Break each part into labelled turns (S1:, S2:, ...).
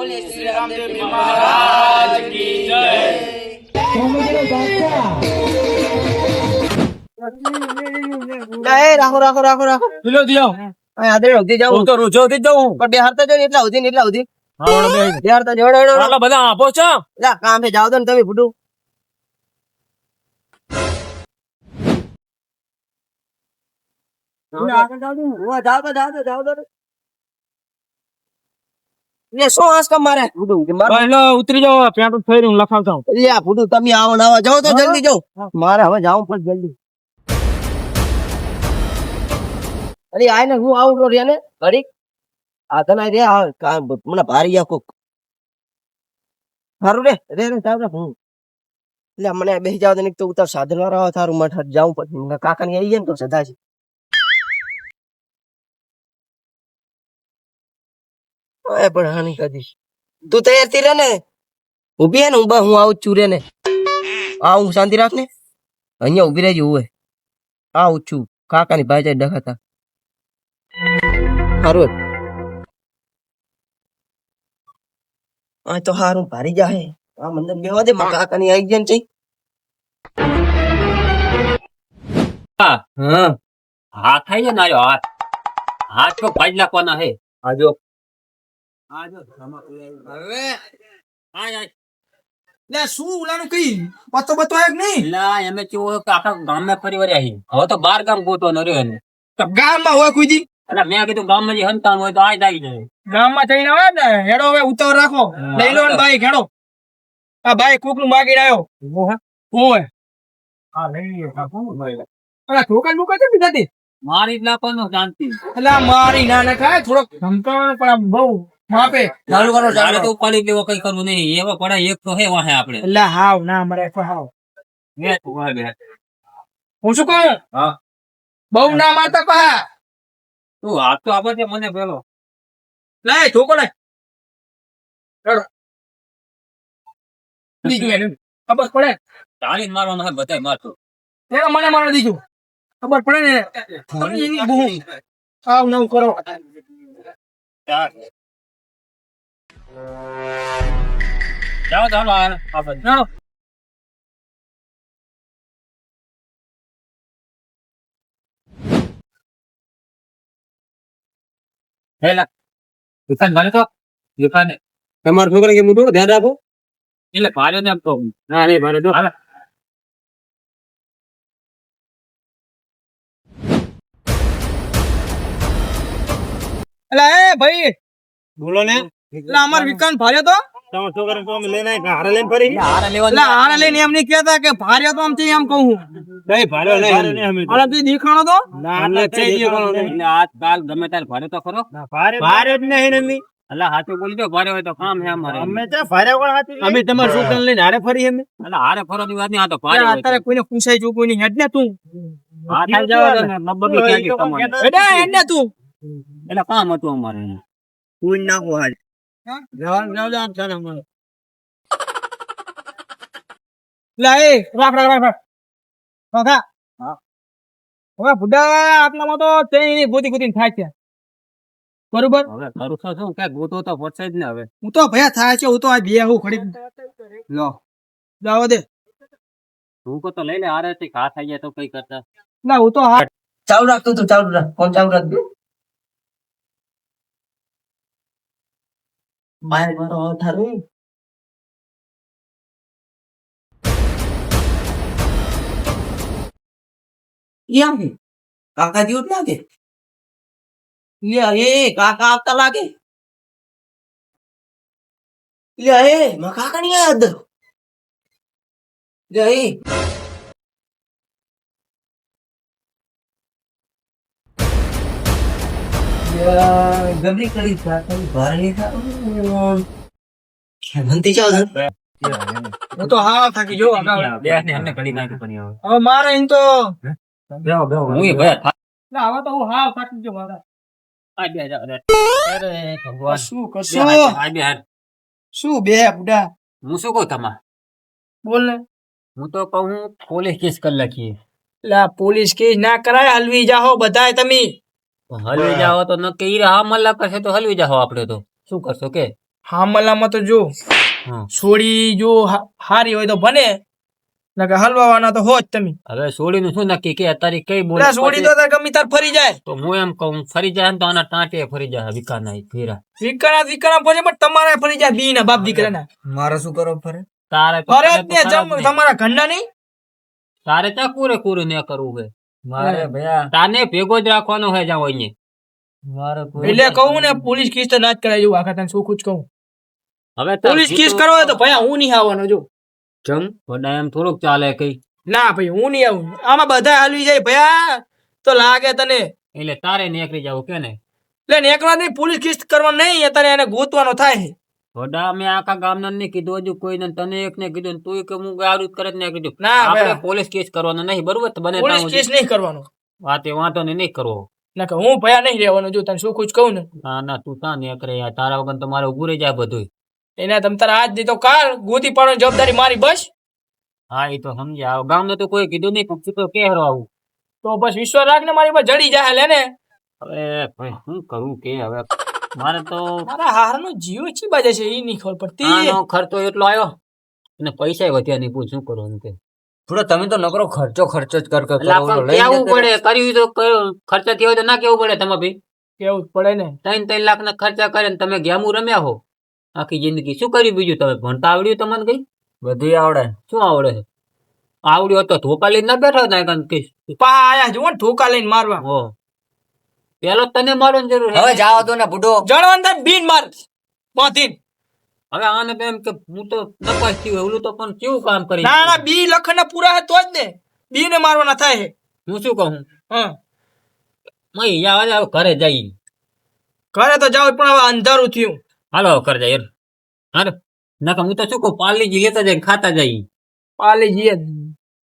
S1: બોલે શ્રી રામદેવ મહારાજ કી જય।
S2: રાખો રાખો રાખો રાખો
S1: લો દિયો
S2: આદરે ઉધી જાવ
S1: હું તો રોજોથી જાઉં
S2: પણ બે હારતા જો એટલા ઉધી ને એટલા ઉધી
S1: હા બે
S2: બે હારતા જોડો
S1: હાલો બધા આપો છો
S2: લા કામ પે જાવ દો ને તમે ફૂટું જાવ દો લે શું આંસ કમ મારે ફૂટું કે મારે
S1: લો ઉતરી જાઓ પેન્ટ ફેરી હું લખાવતા હું
S2: લે આ ફૂટું તમે આવો ને આવો જાવ તો જલ્દી જાવ મારે હવે જાવું પડે જલ્દી અરે આય ને હું આવું તો રે ને ઘડીક આ તને રે આ મને ભારી આ કોક સારું રે રે રે જાવ હું એટલે મને બેસી જાવ તો ઉતાર સાધન વાળા આવે તારું મઠ જાવું પછી કાકા ની આવી જાય ને તો સદા છે પણ હાની કદી તું તૈયાર થી રે ને ઉભી હે ને હું આવું છું રે ને આ હું શાંતિ રાખ ને અહીંયા ઉભી રહેજો હોય આવું છું કાકા ની ભાઈ જાય ડખાતા હારું આ તો હારું ભારી જાહે આ મંદિર બેવા દે મારા કાકા ની આવી જાય ને
S1: હા હાથ થઈ જાય ને હાથ હાથ તો ભાઈ નાખવાના હે આજો
S2: હવે
S1: આય
S2: લે શું ઉલાનું કઈ પતો બતો એક નહીં
S1: લા એમે કેવો કે આખા ગામમાં ફરી વળ્યા હી હવે તો 12 ગામ ગોતો ન રહ્યો ને
S2: ગામમાં હોય કોઈ દી
S1: એટલે મેં કીધું ગામમાં જે હંતાન હોય તો આય આવી જાય
S2: ગામમાં જઈને આવે ને હેડો હવે ઉતાવળ રાખો લઈ લો ને બાઈક હેડો આ બાઈક કોક નું માગીને આવ્યો હોય હા લઈ અલા ઠોકા મુકા છે બીજાથી
S1: મારી જ લાપનો શાંતિ
S2: એટલે મારી ના ના ખાય થોડોક ધમકાવાનો પણ આમ બહુ માપે ચાલુ કરો
S1: તારે તો ઉપાડી લેવો કઈ કરવું નહીં એવા પડા એક તો હે વાહે આપણે
S2: એટલે હાવ ના મરે હાવ
S1: બે તું આ બે
S2: હું શું કહું
S1: હા
S2: બહુ ના મારતા પા
S1: તું હાથ તો આપે છે મને પેલો
S2: લે ઠોકો લે હેડો બીજું એનું ખબર પડે
S1: તાળી મારવાનો હે બધાય મારતો
S2: એને મને મારી દીધું ખબર પડે ને એની બહુ આવ નવ કરો
S1: જાઓ ચાલો આપણે
S2: ચાલો
S1: હેલા દુકાન ભારે તો દુકાને
S2: તમારા છોકરા કે મોટું ધ્યાન રાખો
S1: એટલે ભારે ને તો ના નહીં ભારે તો હાલ
S2: એટલે એ ભાઈ
S1: બોલો ને
S2: એટલે અમાર વિકાન ભાર્યો તો
S1: તમારા છોકરાને તો અમે લઈને હારે લઈને ફરી હારે લેવા
S2: એટલે આને લઈને એમ નહીં કહેતા કે ભાર્યો તો આમ છે એમ કહું
S1: નહીં ભારે નહીં અમે
S2: આને તું દેખાણો તો
S1: ના છે એટલે હાથ કાલ ગમે તાર ભારે તો ખરો ભારે જ નહીં અમે અલા હાથે બોલજો ભારે હોય તો કામ હે અમારે અમે તો ભારે કોણ હાથી અમે તમારા છોકરાને લઈને હારે ફરી અમે અલા હારે ફરવાની વાત નહીં આ તો ભારે હોય
S2: અત્યારે કોઈને પૂછાય જો કોઈની હેડ ને તું
S1: હા થઈ જાવ ને નબ્બે ક્યાં કે તમારે
S2: એડા હેડ ને તું
S1: એટલે કામ હતું અમારે
S2: કોઈ ના હો હાલ લા એ રાખ હા હવે બુડા આટલામાં તો તેની ગોતી ગોતી થાય છે બરોબર
S1: હવે કરું તો શું કે ગોતો તો પડશે જ ને હવે
S2: હું તો ભયા થાય છે હું તો આ બે હું ખડી લો જાવ દે
S1: તું કો તો લઈ લે હારે થી ઘા થઈ જાય તો કઈ કરતા
S2: ના હું તો હા ચાલુ રાખતો તું ચાલુ રાખ ફોન ચાલુ રાખ મારે મારો થારું યા હે કાકા જેવું જ લાગે યા એ કાકા આવતા લાગે યા એ માં કાકા ની યાદ યા એ ગબરી કરી ભારે બનતી જાવ હું તો હા થાકી જો
S1: બે ને એમને ઘડી નાખી પણ
S2: હવે મારે એમ તો
S1: બેહો બેહો હું એ ભયા
S2: ના હવે તો હું હા થાકી જો મારા
S1: આ બે જા અરે ભગવાન
S2: શું કશું
S1: આ બે હાર
S2: શું બે બુડા
S1: હું શું કહું તમા
S2: બોલ ને
S1: હું તો કહું પોલીસ કેસ કરી લખીએ
S2: લા પોલીસ કેસ ના કરાય હલવી જાહો બધાય તમે
S1: હલવી જાઓ તો નક્કી ઈ હા મલ્લા કરશે તો હલવી જાઓ આપણે તો શું કરશો કે
S3: હામલામાં તો જો
S1: હા.
S3: સોડી જો હારી હોય તો બને નકર હલવાવાના તો હોત તમે
S1: હવે સોડીનું શું નક્કી કે અત્યારે કઈ બોલે
S3: એટલે સોડી તો તાર ગમે તાર ફરી જાય
S1: તો હું એમ કહું ફરી જાય ને તો આના ટાંટે ફરી જાય વિકાના ફેરા
S3: વિકરા ફરે પણ તમારે ફરી જાય બી ના બાપ દીકરાના
S2: મારે શું કરો ફરે
S1: તારે તો
S3: ફરે
S1: તને
S3: જ
S1: તો
S3: ને
S1: ખરાબ નહીં.
S3: તમારા ઘરના નહીં
S1: તારે ત્યાં કુરે કુરે ને કરવું છે
S2: મારે ભયા
S1: તાને ભેગો જ રાખવાનો હોય જ્યાં હોય ને.
S2: મારે
S3: એટલે કહું ને પોલીસ કેસ તો ના જ કરાય જેવું આખા તને શું જ કહું
S1: હવે તાર
S3: પોલીસ કેસ
S1: જીતું-
S3: કરવો હોય તો ભયા હું નહીં આવવાનો જો
S2: જમ
S1: વડા એમ થોડુંક ચાલે કઈ
S3: ના ભાઈ હું નહીં આવું આમાં બધા હાલવી જાય ભયા તો લાગે તને
S1: એટલે તારે નીકળી જવું કે ને
S3: એટલે નેકળવા નહીં પોલીસ કેસ કરવા નહીં અત્યારે એને ગોતવાનો થાય છે
S1: વડા મેં આખા ગામના ને કીધું હજુ કોઈ તને એક ને કીધું ને તું કે હું ગારું જ કરે જ ને કીધું
S3: ના
S1: આપણે
S3: ભાઈ
S1: પોલીસ કેસ કરવાનો નહીં બરોબર તો બને
S3: પોલીસ
S1: ત્યાં
S3: કેસ નહીં કરવાનો
S1: વાતે વાંધો ને નહીં કરવો
S3: ના કે હું ભયા નહીં રહેવાનો જો તને શું જ કહું ને
S1: ના ના તું ત્યાં નીકળે યાર તારા વગર તમારે ઉભું રહી જાય બધું
S3: એના તમ તારા આજ દીધો કાલ ગોતી પાડવાની જવાબદારી મારી બસ
S1: હા એ તો સમજ્યા ગામ તો કોઈ કીધું નહીં તું તો કે હરો આવું
S3: તો બસ વિશ્વાસ રાખ ને મારી પર જડી જાય લે ને
S1: હવે ભાઈ શું કરું કે હવે મારે તો
S3: મારા હારનો જીવ ચી બાજે છે એ નહીં ખબર પડતી
S1: આનો ખર્ચો એટલો આવ્યો અને પૈસા વધ્યા નહીં પૂછ શું કરવાનું કે
S2: થોડો તમે તો નકરો ખર્ચો જ કર કર
S1: એટલે આપણે કેવું પડે કર્યું તો ખર્ચા થયો હોય તો ના કેવું પડે તમે ભાઈ
S3: કેવું જ પડે ને
S1: 3 લાખ ના ખર્ચા કરે ને તમે ગેમું રમ્યા હો આખી જિંદગી શું કર્યું બીજું તમે ભણતા આવડ્યું તમને કઈ
S2: બધું આવડે
S1: શું આવડે છે આવડ્યું તો ધોકા લઈને ના બેઠા હતા કાંઈ કઈ
S3: પા આયા જુઓ ને ઠોકા લઈને મારવા
S1: હો પેલો તને મારવાની જરૂર
S2: હવે
S1: છે
S2: જાવ તો ને બુડો
S3: જણવાન થાય બીન માર બાંધીને
S1: હવે આને તો એમ કે હું તો નપાસ થયું ઓલું તો પણ કેવું કામ કરી
S3: ના ના બી લખણ પૂરા હે તો જ ને બી ને મારવાના થાય છે
S1: હું શું કહું
S3: હા
S1: મય યાર હવે ઘરે જઈ
S3: ઘરે તો જાવ પણ હવે અંધારું થયું
S1: હાલો ઘરે જાય હાલો નકા હું તો શું કહું પાલી જી લેતા જાય ખાતા જાય
S3: પાલી જઈએ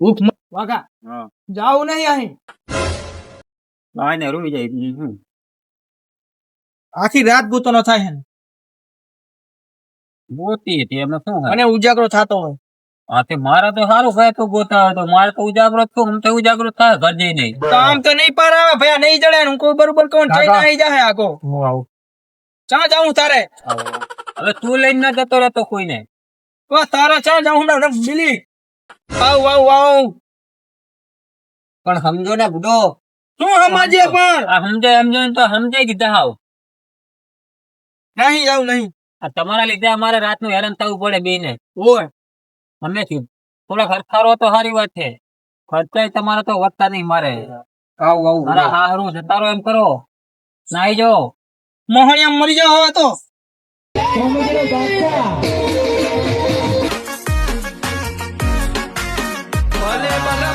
S3: ભૂખ વાગા જાવ નહીં અહીં
S1: આને રૂઈ જાય હું
S3: આખી રાત ગોતવાનો થાય છે
S1: ગોતી હતી એમાં શું હોય
S3: અને ઉજાગરો થતો હોય
S1: હા તે મારા તો સારું ભાઈ તો ગોતા હોય તો મારે તો ઉજાગરો છું હું તો ઉજાગરો થાય ઘર જઈ નહીં
S3: તો આમ તો નહીં પાર આવે ભયા નહીં જડે હું કોઈ બરોબર કહું જઈને આવી જાય આખો
S1: હું આવું
S3: ચા જાઉં તારે
S1: હવે તું લઈને ના જતો રહેતો કોઈને
S3: તો તારા ચા જાઉં ના મિલી આવ આવ આવ
S2: પણ સમજો ને બુડો
S3: શું સમજે પણ
S1: આ સમજાય સમજાય તો સમજાઈ દીધા હાવ
S3: નહીં જાઉં નહીં
S1: આ તમારા લીધે અમારે રાતનું હેરાન થવું પડે બેને
S3: ઓય
S1: અમે થયું થોડા ખર્ચારો તો સારી વાત છે ખર્ચા તમારા તો વધતા નહીં મારે
S2: આવ આવ
S1: મારા હારું જતારો એમ કરો નાઈ જાઓ
S3: મોહણિયા મરી જાવ હવે તો ભલે ભલે